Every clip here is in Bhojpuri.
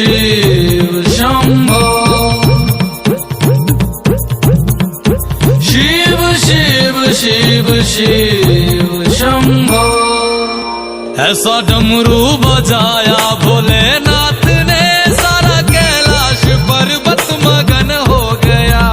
शिव शंभो। शिव शिव शिव शिव शंभो। ऐसा डमरू बजाया भोलेनाथ ने, सारा कैलाश पर्वत मगन हो गया।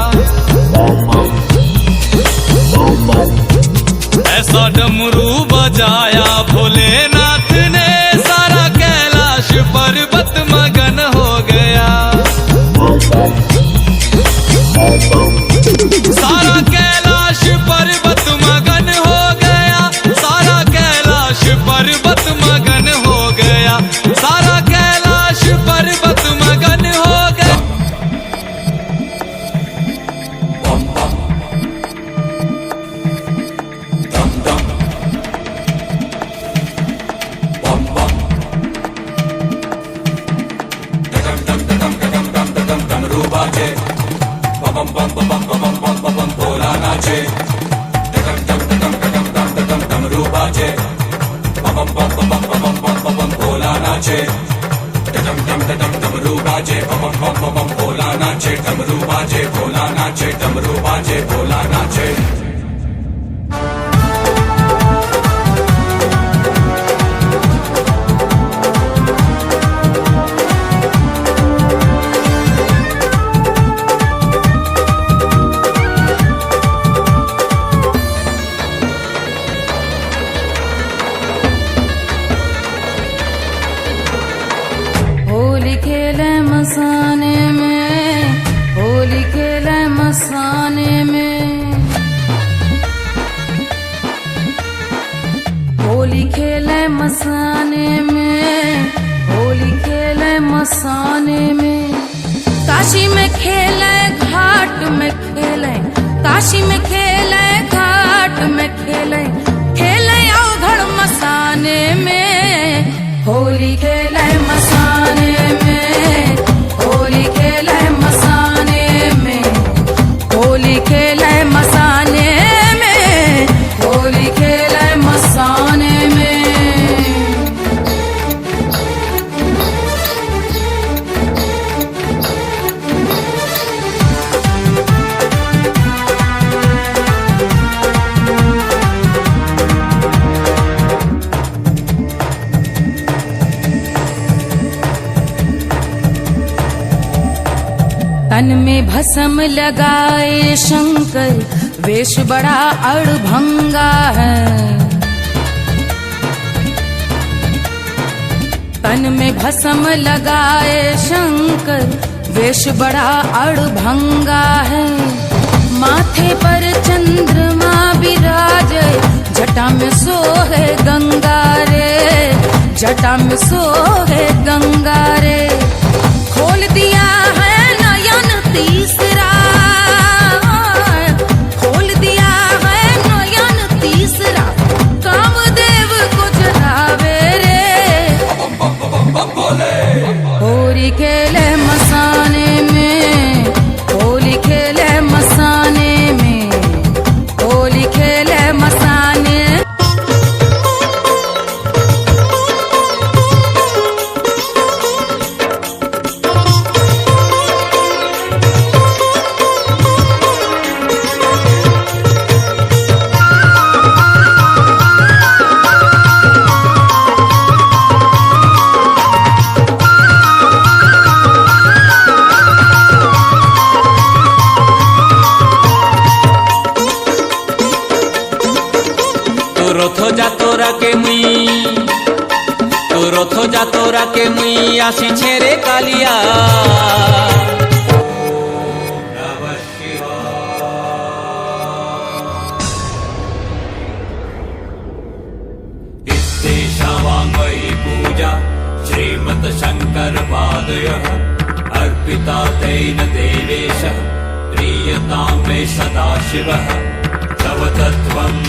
ऐसा डमरू बजाया भोलेनाथ ने, सारा कैलाश पर्वत मगन हो गया। सारा कैलाश पर्वत मगन हो गया। सारा कैलाश पर्वत मगन हो गया। सारा कैलाश पर्वत मगन हो गया। डमरू बाजे बम बम बम बम बम बम बम भोला नाचे। डमरू बाजे बम बम बम बम बम बम बम भोला नाचे। डमरू बाजे बम बम बम भोला नाचे। डमरू बाजे भोला नाचे। डमरू बाजे भोला नाचे। होली खेले मसाने में, होली खेले मसाने में। होली खेले मसाने में, होली खेले मसाने में। काशी में खेले घाट में खेले, काशी में खेले घाट में खेले, खेले अवघड़ मसाने में। होली खेले मसाने में, होली खेले मसाने में। होली खेले मसाने में, होली खेले मसाने में। तन में भस्म लगाए शंकर, वेश बड़ा अड़भंगा है। तन में भस्म लगाए शंकर, वेश बड़ा अड़भंगा है। माथे पर चंद्रमा विराजे, जटा में सोहे गंगा रे, जटा में सोहे गंगा रे। खोल दिया है नयन तीसरा, खोल दिया है नयन तीसरा, कामदेव को जलावे रे। होली खेले मसाने में, होली खेले मसाने में। होली खेले मसाने। রথ যাতরাকে মুই আসিছে রে কালিয়া। इत्तेषावाङ्मयी पूजा श्रीमत् शङ्कर पादयः, अर्पिता तेन देवेश, प्रीयतां मे सदाशिवः। तव तत्त्वम्